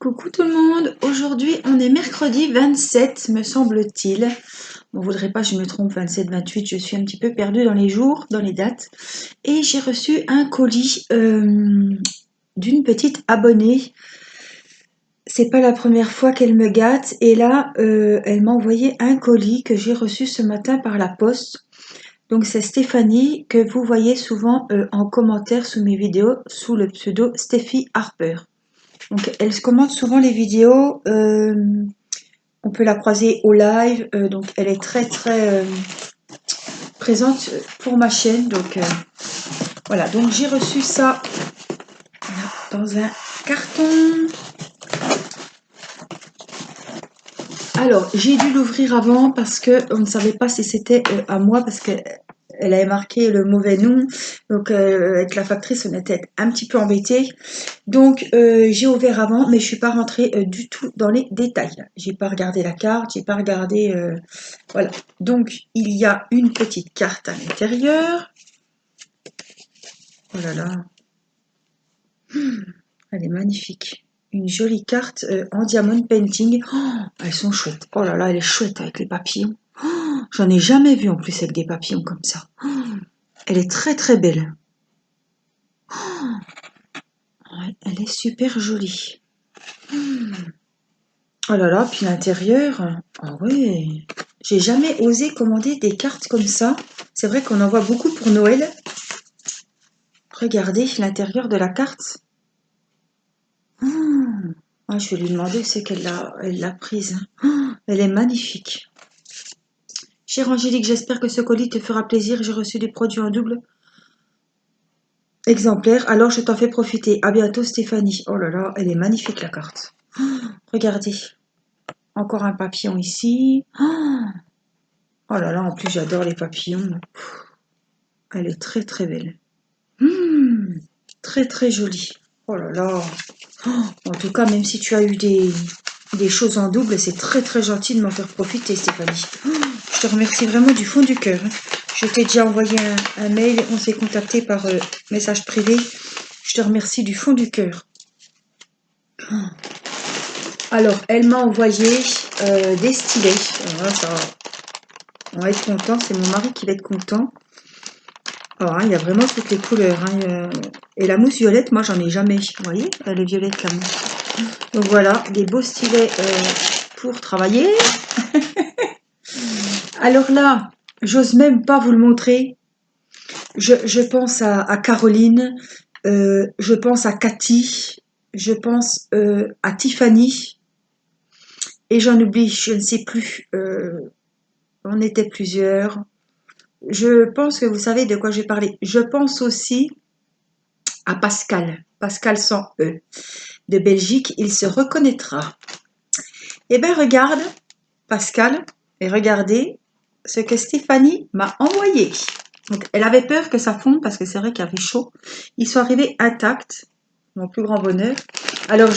Coucou tout le monde, aujourd'hui on est mercredi 27 me semble-t-il. Bon, voudrais pas que je me trompe, 27-28, je suis un petit peu perdue dans les jours, dans les dates. Et j'ai reçu un colis d'une petite abonnée. C'est pas la première fois qu'elle me gâte et là elle m'a envoyé un colis que j'ai reçu ce matin par la poste. Donc c'est Stéphanie que vous voyez souvent en commentaire sous mes vidéos sous le pseudo Steffi Harper. Donc elle commente souvent les vidéos, on peut la croiser au live, donc elle est très présente pour ma chaîne. Donc voilà, donc j'ai reçu ça dans un carton. Alors j'ai dû l'ouvrir avant parce que on ne savait pas si c'était à moi parce que elle avait marqué le mauvais nom, donc avec la factrice on était un petit peu embêtés. Donc j'ai ouvert avant, mais je suis pas rentrée du tout dans les détails. J'ai pas regardé la carte, j'ai pas regardé, voilà. Donc il y a une petite carte à l'intérieur. Oh là là, elle est magnifique. Une jolie carte en diamond painting. Oh, elles sont chouettes. Oh là là, elle est chouette avec les papillons. Oh, j'en ai jamais vu en plus avec des papillons comme ça. Oh, elle est très belle. Ouais, elle est super jolie. Oh là là, puis l'intérieur, ah ouais, j'ai jamais osé commander des cartes comme ça. C'est vrai qu'on en voit beaucoup pour Noël. Regardez l'intérieur de la carte. Ah, je vais lui demander où c'est elle l'a prise. Ah, elle est magnifique. Chère Angélique, j'espère que ce colis te fera plaisir. J'ai reçu des produits en double exemplaire, alors je t'en fais profiter. À bientôt Stéphanie. Oh là là, elle est magnifique la carte. Regardez, encore un papillon ici. Oh là là, en plus j'adore les papillons. Elle est très belle. Très jolie. Oh là là. Oh, en tout cas, même si tu as eu des choses en double, c'est très gentil de m'en faire profiter, Stéphanie. Oh, je te remercie vraiment du fond du cœur. Je t'ai déjà envoyé un mail, on s'est contacté par message privé. Je te remercie du fond du cœur. Oh. Alors, elle m'a envoyé des stylets. Alors là, ça, on va être content. C'est mon mari qui va être content. Alors, hein, il y a vraiment toutes les couleurs. Hein. Et la mousse violette, moi, j'en ai jamais. Vous voyez, elle est violette, la mousse. Donc voilà, des beaux stylets pour travailler. Alors là, j'ose même pas vous le montrer. Je pense à Caroline, je pense à Cathy, je pense à Tiffany, et j'en oublie, je ne sais plus. On était plusieurs. Je pense que vous savez de quoi j'ai parlé. Je pense aussi à Pascal, Pascal sans E, de Belgique, il se reconnaîtra. Eh bien, regarde, Pascal, et regardez ce que Stéphanie m'a envoyé. Donc, elle avait peur que ça fonde parce que c'est vrai qu'il y avait chaud. Ils sont arrivés intacts, mon plus grand bonheur. Alors,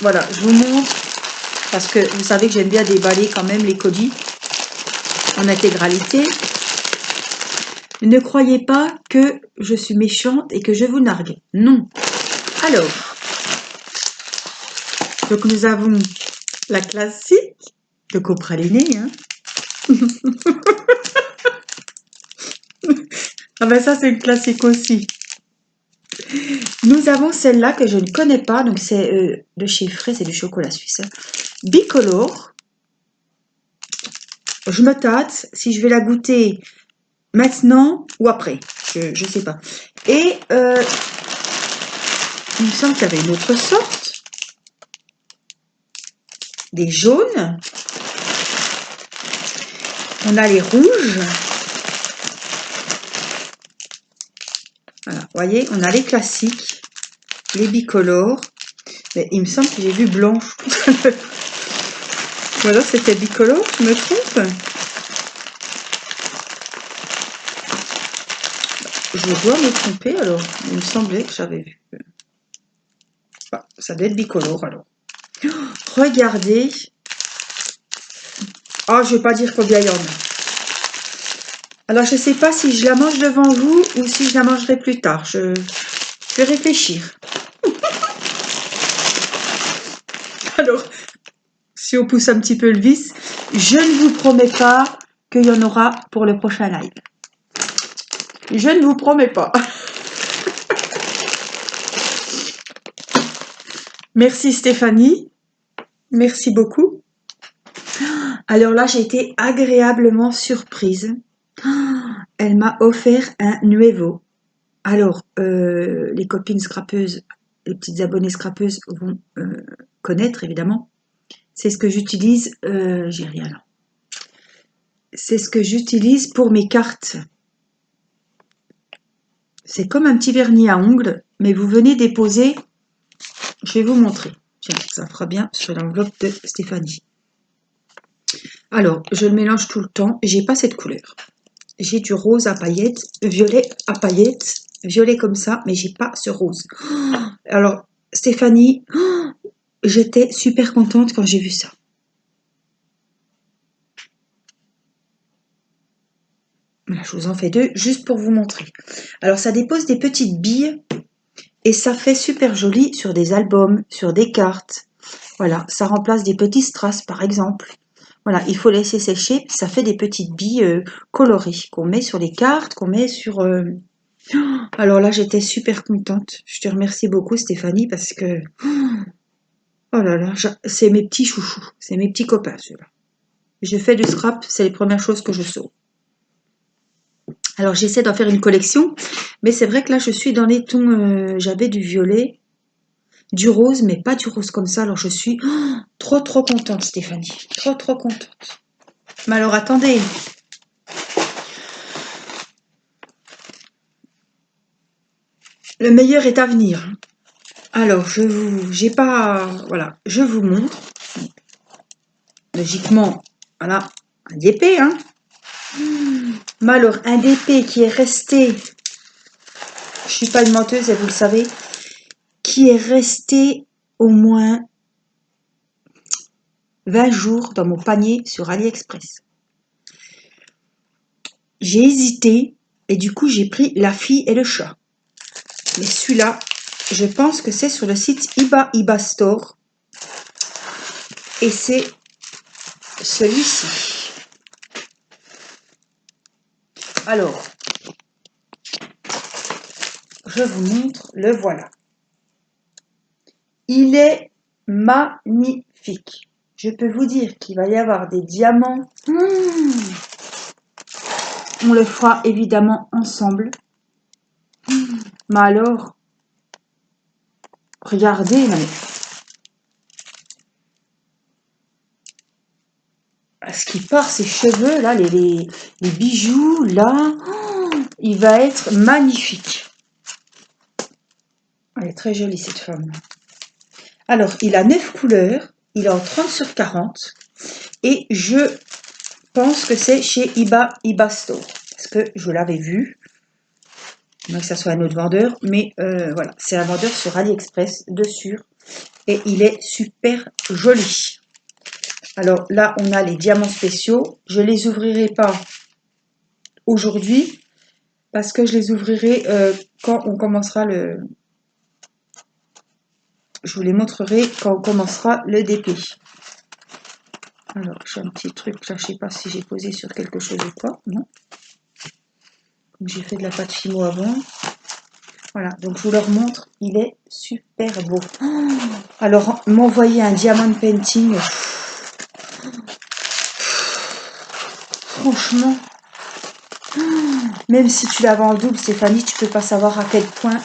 voilà, je vous montre parce que vous savez que j'aime bien déballer quand même les colis en intégralité. Ne croyez pas que je suis méchante et que je vous nargue. Non. Alors, donc nous avons la classique, le copraliné, hein. Ah ben ça c'est une classique aussi. Nous avons celle-là que je ne connais pas, donc c'est de chez Frais, c'est du chocolat suisse. Bicolore. Je me tâte si je vais la goûter maintenant ou après. Je ne sais pas. Et il me semble qu'il y avait une autre sorte. Des jaunes. On a les rouges. Voilà, vous voyez, on a les classiques, les bicolores. Mais il me semble que j'ai vu blanche. Ou alors c'était bicolore, je me trompe. Je dois me tromper alors. Il me semblait que j'avais vu. Ah, ça doit être bicolore alors. Oh, regardez. Ah, je ne vais pas dire combien il y en a. Alors, je ne sais pas si je la mange devant vous ou si je la mangerai plus tard. Je vais réfléchir. Alors, si on pousse un petit peu le vis, je ne vous promets pas qu'il y en aura pour le prochain live. Je ne vous promets pas. Merci Stéphanie. Merci beaucoup. Alors là, j'ai été agréablement surprise. Elle m'a offert un Nuevo. Alors, les copines scrapeuses, les petites abonnées scrapeuses vont connaître évidemment. C'est ce que j'utilise. J'ai rien là. C'est ce que j'utilise pour mes cartes. C'est comme un petit vernis à ongles, mais vous venez déposer. Je vais vous montrer. Tiens, ça fera bien sur l'enveloppe de Stéphanie. Alors, je le mélange tout le temps. J'ai pas cette couleur. J'ai du rose à paillettes, violet à paillettes, violet comme ça, mais j'ai pas ce rose. Alors, Stéphanie, j'étais super contente quand j'ai vu ça. Voilà, je vous en fais deux juste pour vous montrer. Alors, ça dépose des petites billes et ça fait super joli sur des albums, sur des cartes. Voilà, ça remplace des petits strass par exemple. Voilà, il faut laisser sécher, ça fait des petites billes colorées qu'on met sur les cartes, qu'on met sur... Alors là, j'étais super contente. Je te remercie beaucoup Stéphanie parce que... Oh là là, c'est mes petits chouchous, c'est mes petits copains ceux-là. Je fais du scrap, c'est les premières choses que je sauve. Alors j'essaie d'en faire une collection, mais c'est vrai que là je suis dans les tons, j'avais du violet, du rose, mais pas du rose comme ça, alors je suis trop contente Stéphanie, trop contente. Mais alors attendez, le meilleur est à venir. Alors j'ai pas, voilà, je vous montre. Logiquement, voilà, un DP, hein. Mais alors un DP qui est resté, je suis pas une menteuse et vous le savez, qui est resté au moins 20 jours dans mon panier sur AliExpress. J'ai hésité et du coup j'ai pris La fille et le chat. Mais celui-là, je pense que c'est sur le site Iba Store. Et c'est celui-ci. Alors, je vous montre, le voilà. Il est magnifique. Je peux vous dire qu'il va y avoir des diamants. On le fera évidemment ensemble. Mais alors, regardez, non mais ce qui part, ses cheveux, là, les bijoux, là, il va être magnifique. Elle est très jolie, cette femme. Alors, il a 9 couleurs, il est en 30 sur 40, et je pense que c'est chez Iba Store, parce que je l'avais vu, moins que ça soit un autre vendeur, mais voilà, c'est un vendeur sur AliExpress, de sûr, et il est super joli. Alors là, on a les diamants spéciaux, je les ouvrirai pas aujourd'hui, parce que je les ouvrirai quand on commencera le... Je vous les montrerai quand on commencera le DP. Alors, j'ai un petit truc là, je ne sais pas si j'ai posé sur quelque chose ou pas, non. Comme j'ai fait de la pâte fimo avant. Voilà, donc je vous le remontre, il est super beau. Alors, m'envoyer un diamond painting, franchement, même si tu l'avais en double, Stéphanie, tu peux pas savoir à quel point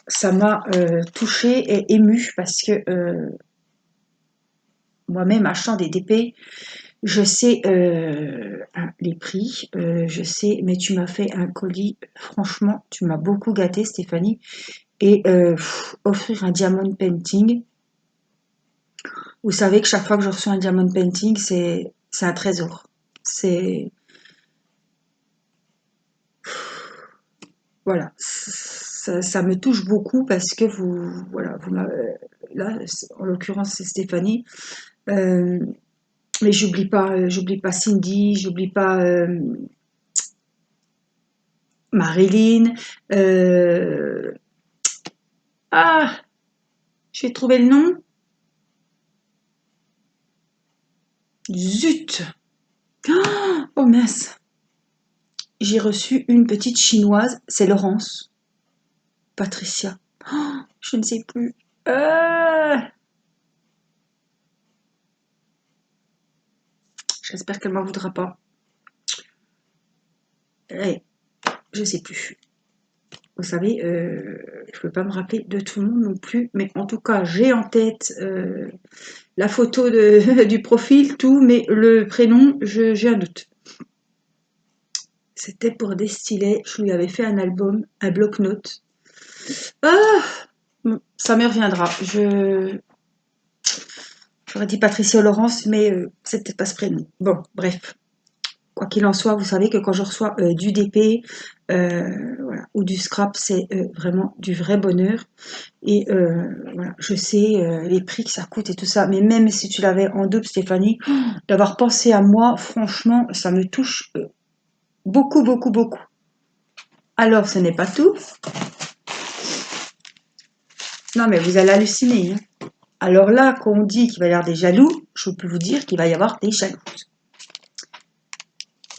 ça m'a touchée et émue parce que moi-même, achetant des DP, je sais les prix, je sais, mais tu m'as fait un colis, franchement, tu m'as beaucoup gâté, Stéphanie. Et offrir un diamond painting, vous savez que chaque fois que je reçois un diamond painting, c'est un trésor. C'est... Voilà, ça me touche beaucoup parce que voilà, vous là, en l'occurrence, c'est Stéphanie. Euh, mais j'oublie pas Cindy, j'oublie pas Marilyn. Ah, Je vais trouver le nom. Zut! Oh mince! J'ai reçu une petite chinoise, c'est Laurence. Patricia. Oh, je ne sais plus. J'espère qu'elle ne m'en voudra pas. Eh, je ne sais plus. Vous savez, je ne peux pas me rappeler de tout le monde non plus, mais en tout cas, j'ai en tête la photo du profil, tout, mais le prénom, j'ai un doute. C'était pour Destillet, je lui avais fait un album, un bloc-notes. Ah, ça me reviendra. J'aurais dit Patricia Laurence, mais c'est peut-être pas ce prénom. Bon, bref. Quoi qu'il en soit, vous savez que quand je reçois du DP voilà, ou du scrap, c'est vraiment du vrai bonheur. Et voilà, je sais les prix que ça coûte et tout ça. Mais même si tu l'avais en double, Stéphanie, d'avoir pensé à moi, franchement, ça me touche beaucoup, beaucoup, beaucoup. Alors, ce n'est pas tout. Non, mais vous allez halluciner. Hein. Alors là, quand on dit qu'il va y avoir des jaloux, je peux vous dire qu'il va y avoir des jalouses.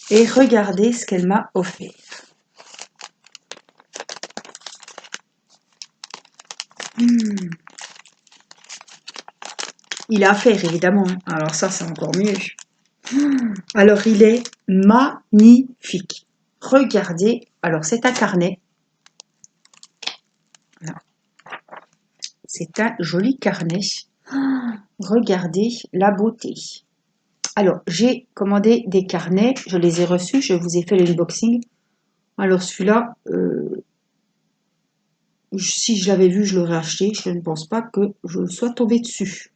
Et regardez ce qu'elle m'a offert. Il a à faire, évidemment. Hein. Alors ça, c'est encore mieux. Alors, il est magnifique. Regardez. Alors, c'est un carnet. Voilà. C'est un joli carnet. Regardez la beauté. Alors, j'ai commandé des carnets. Je les ai reçus. Je vous ai fait l'unboxing. Alors, celui-là, si je l'avais vu, je l'aurais acheté. Je ne pense pas que je sois tombée dessus.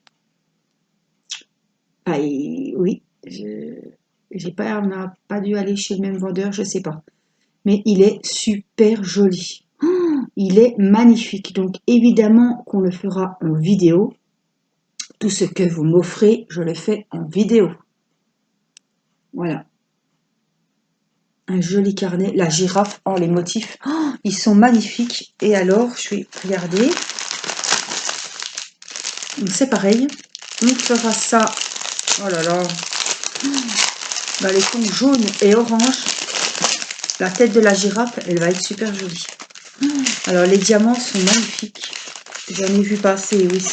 Bah, oui. On n'a pas dû aller chez le même vendeur. Je ne sais pas. Mais il est super joli. Il est magnifique. Donc évidemment qu'on le fera en vidéo. Tout ce que vous m'offrez, je le fais en vidéo. Voilà. Un joli carnet. La girafe, oh les motifs, oh, ils sont magnifiques. Et alors, je vais regarder. C'est pareil. On fera ça. Oh là là. Dans les tons jaunes et orange. La tête de la girafe, elle va être super jolie. Alors les diamants sont magnifiques. J'en ai vu passer, oui.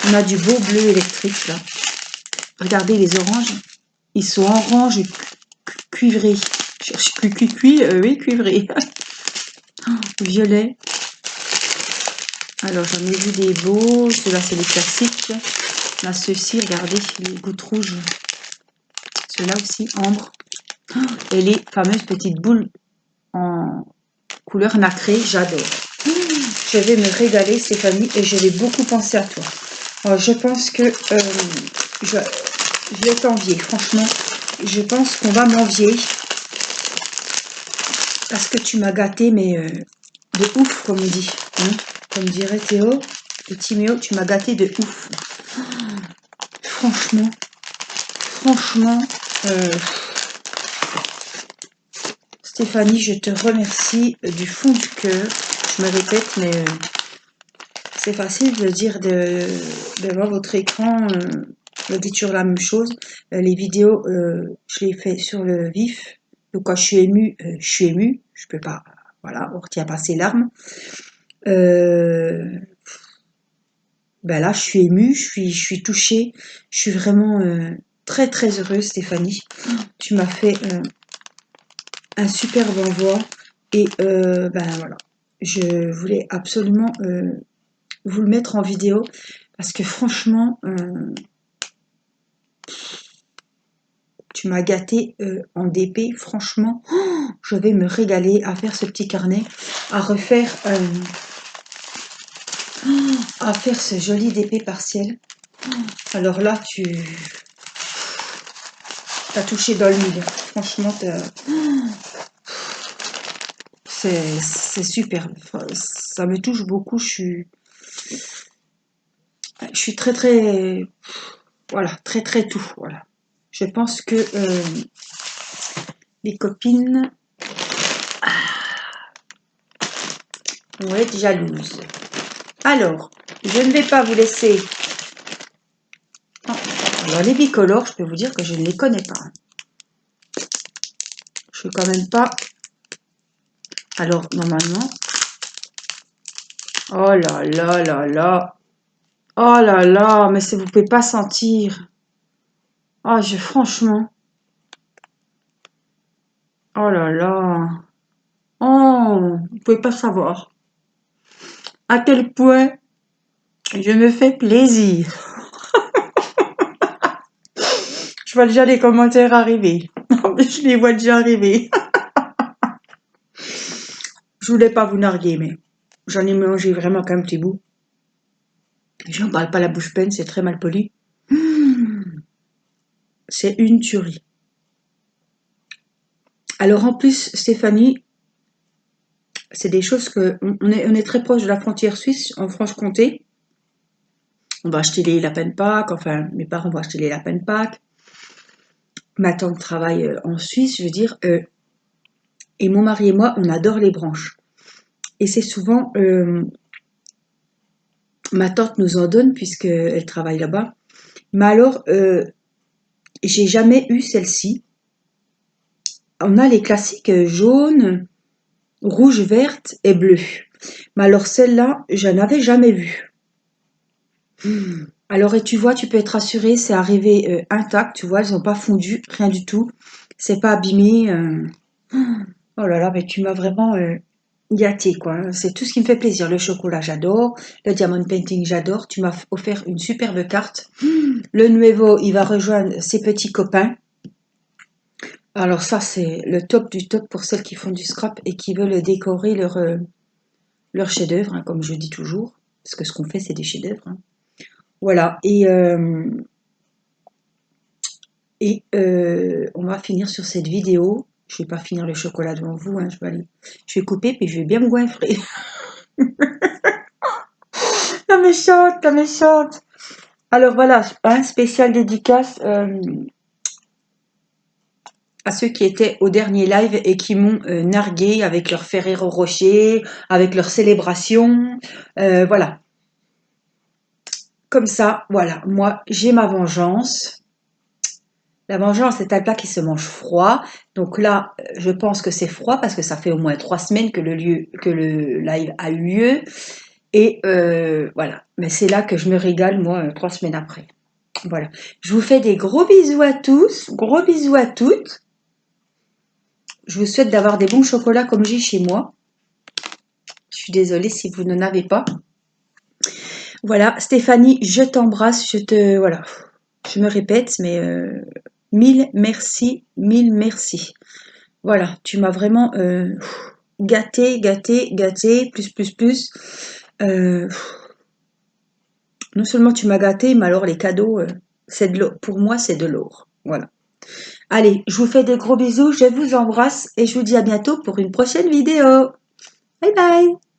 On a du beau bleu électrique là. Regardez les oranges. Ils sont orange cuivré. Je cherche oui, cuivré. Violet. Alors j'en ai vu des beaux. Ceux-là c'est les classiques. Là ceux-ci, regardez, les gouttes rouges. Ceux-là aussi, ambre. Et les fameuses petites boules en couleur nacrée, j'adore. Je vais me régaler Stéphanie et je vais beaucoup penser à toi. Alors, je pense que je vais t'envier, franchement. Je pense qu'on va m'envier. Parce que tu m'as gâté, mais de ouf, comme on dit. Hein, comme dirait Théo et Timéo, tu m'as gâté de ouf. Franchement, Stéphanie, je te remercie du fond du cœur. Je me répète, mais c'est facile de dire devant votre écran. Vous dites toujours la même chose. Les vidéos, je les fais sur le vif. Donc quand je suis émue, je suis émue. Je peux pas, voilà, on retient pas ses larmes. Ben là, je suis émue, je suis touchée. Je suis vraiment très très heureuse, Stéphanie. Tu m'as fait un superbe envoi. Et ben voilà, je voulais absolument vous le mettre en vidéo parce que franchement, tu m'as gâté en DP. Franchement, je vais me régaler à faire ce petit carnet, à refaire, à faire ce joli DP partiel. Alors là, tu as touché dans le mille. Franchement, c'est super. Ça me touche beaucoup. Je suis très très, voilà, très très tout. Voilà. Je pense que les copines vont être jalouses. Alors, Je ne vais pas vous laisser. Oh, alors les bicolores, je peux vous dire que je ne les connais pas. Je suis quand même pas. Alors normalement. Oh là là là là. Oh là là, mais vous pouvez pas sentir. Oh, franchement. Oh là là. Oh, vous pouvez pas savoir à quel point je me fais plaisir. Je vois déjà les commentaires arriver. Je les vois déjà arriver. Je voulais pas vous narguer, mais j'en ai mangé vraiment qu'un petit bout. J'en parle pas la bouche pleine, c'est très mal poli. C'est une tuerie. Alors en plus, Stéphanie, c'est des choses que on est très proche de la frontière suisse, en Franche-Comté. On va acheter les lapins de Pâques, enfin mes parents vont acheter les lapins de Pâques. Ma tante travaille en Suisse, je veux dire, et mon mari et moi, on adore les branches. Et c'est souvent, ma tante nous en donne puisqu'elle travaille là-bas. Mais alors, j'ai jamais eu celle-ci. On a les classiques jaune, rouge, verte et bleu. Mais alors celle-là, je n'avais jamais vue. Alors, et tu vois, tu peux être rassuré, c'est arrivé intact, tu vois, elles n'ont pas fondu, rien du tout. C'est pas abîmé. Oh là là, mais tu m'as vraiment gâté, quoi, hein. C'est tout ce qui me fait plaisir. Le chocolat, j'adore. Le diamond painting, j'adore. Tu m'as offert une superbe carte. Le Nuevo, il va rejoindre ses petits copains. Alors ça, c'est le top du top pour celles qui font du scrap et qui veulent décorer leur chef-d'œuvre, hein, comme je dis toujours. Parce que ce qu'on fait, c'est des chefs-d'œuvre, hein. Voilà. Et on va finir sur cette vidéo. Je vais pas finir le chocolat devant vous, hein, je vais couper puis je vais bien me goinfrer. La méchante, la méchante. Alors voilà, un spécial dédicace à ceux qui étaient au dernier live et qui m'ont nargué avec leur Ferrero Rocher, avec leur célébration. Voilà, comme ça, voilà. Moi, j'ai ma vengeance. La vengeance, c'est un plat qui se mange froid. Donc là, je pense que c'est froid parce que ça fait au moins 3 semaines que le live a eu lieu. Et voilà. Mais c'est là que je me régale, moi, 3 semaines après. Voilà. Je vous fais des gros bisous à tous. Gros bisous à toutes. Je vous souhaite d'avoir des bons chocolats comme j'ai chez moi. Je suis désolée si vous n'en avez pas. Voilà. Stéphanie, je t'embrasse. Voilà. Je me répète, mais mille merci, mille merci. Voilà, tu m'as vraiment gâté, gâté, gâté, plus. Euh, non seulement tu m'as gâté, mais alors les cadeaux, c'est de l'or. Pour moi, c'est de l'or. Voilà. Allez, je vous fais des gros bisous, je vous embrasse et je vous dis à bientôt pour une prochaine vidéo. Bye bye!